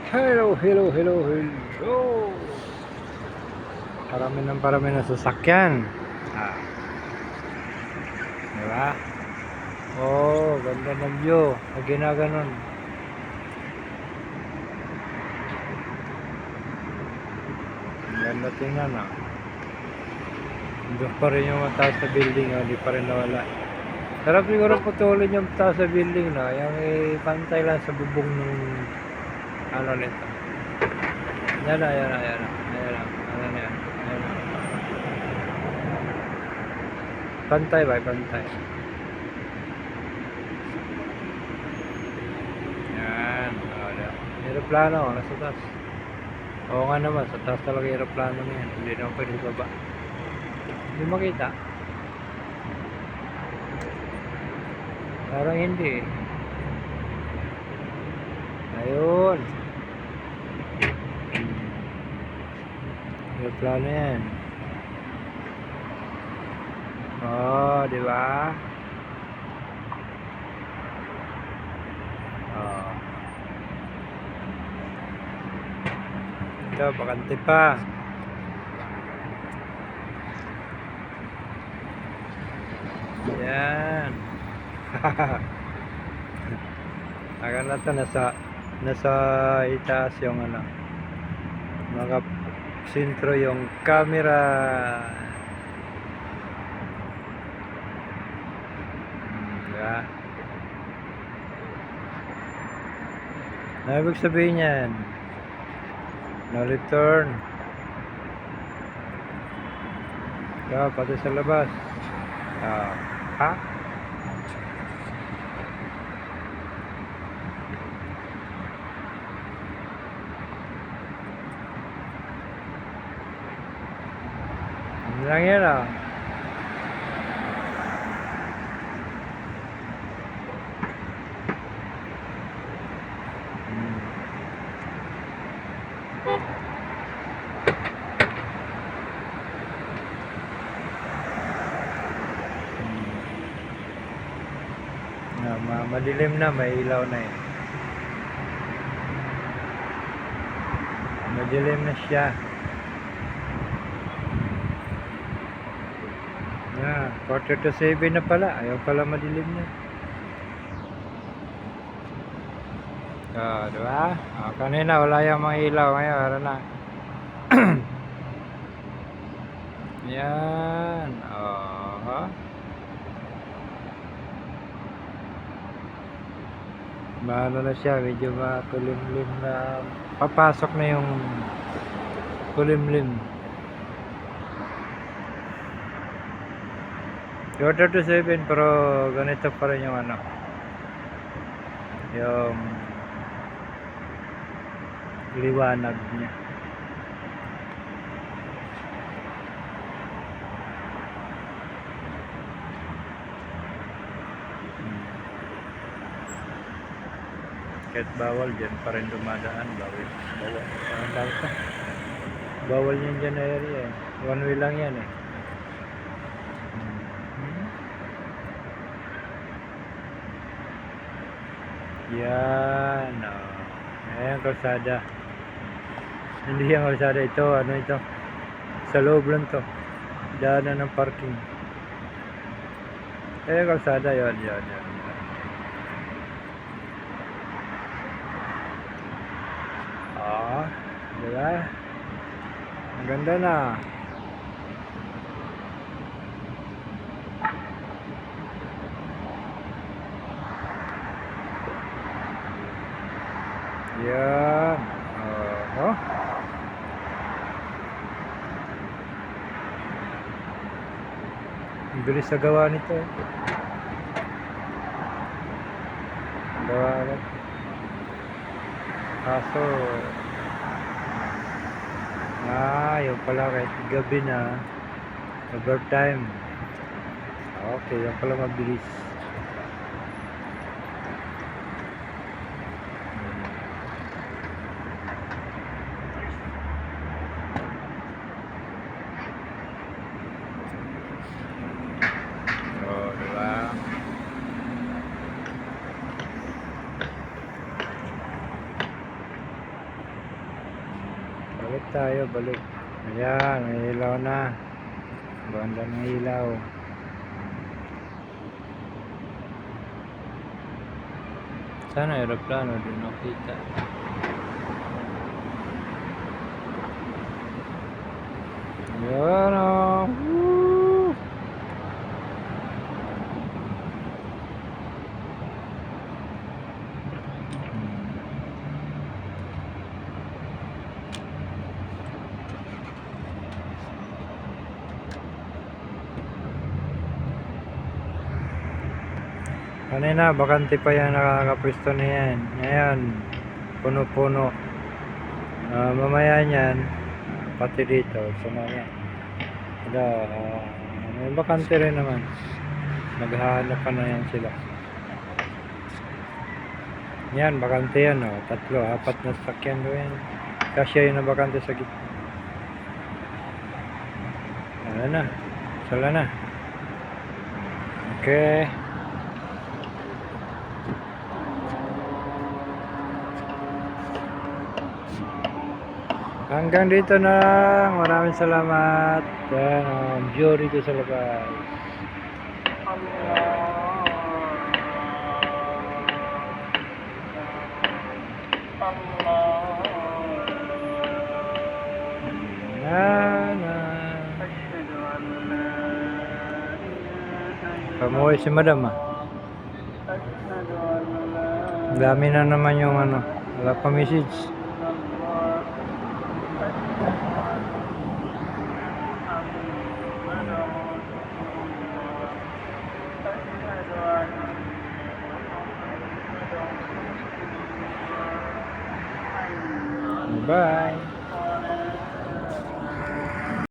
Hello, hello, hello, hello. Parami ng sasakyan. Ah, di ba? Oh, ganda ng view. Pag ginaganon. Ang ganda tingnan ah. Doon pa rin yung mataas na building, oh, di pa rin nawala. Sarap siguro putulin yung mataas na building, no? Yung ipantay lang sa bubong ng ano nito. Yan na, yan na, yan na. Yan na, ano na yan. Yan na. Pantay ba? Pantay. Yan. Oh, yan. Aeroplano, nasa taas. Oo nga naman, sa taas talaga aeroplano na yan. Hindi naman pwede baba. Hindi makita. Parang hindi. Ayun. Aeroplano yan. Oh, di ba? Oh. Ito, bakante pa. Yan. Agad na ito, nasa itaas yung ano. Sintro yung camera. Diba? Ano ibig sabihin yan? No return. Diba? Pati sa labas. Ha? Ano lang yan ah. Madilim na, may ilaw na eh. Madilim na siya. Yeah, 6:45 na pala. Ayaw pala madilim na. Diba? Kanina wala yung mga ilaw. Ngayon, wala na. Yan. Maano na siya, medyo makulimlim na. Papasok na yung kulimlim. 7 pero ganito pa rin yung ano. Yung liwanag niya. Kahit bawal dyan pa rin dumadaan. Bawal yan dyan na area eh. One way lang yan eh. Yan ayan kalsada. Hindi yung kalsada ito. Ano ito? Sa loob lang to. Daanan ng parking. Kalsada yan. Diba? Ang ganda na. Yan. Ang bilis sa gawa nito. Gawa lang. Kaso yung pala kahit gabi na overtime. Okay, yung pala mabilis. Diba? Balik tayo, balik. Ayan, may ilaw na. Banda ng ilaw. Sana aeroplano din nakita. Ayan o. Woo! Kanina, bakante pa yan, nakakapwesto na yan. Ngayon, puno-puno. Mamaya niyan, pati dito, sumaya. May bakante rin naman. Naghahanap pa na yan sila. Yan, bakante yan, oh. 3, 4 na sakyan doon. Kasya yun na bakante sa gitna. Wala na. Sala na. Okay. Hanggang dito na lang. Maraming salamat. Yan, view dito sa labas. Pamuwi si madam ah. Dami na naman yung ano. Wala pa message. Bye.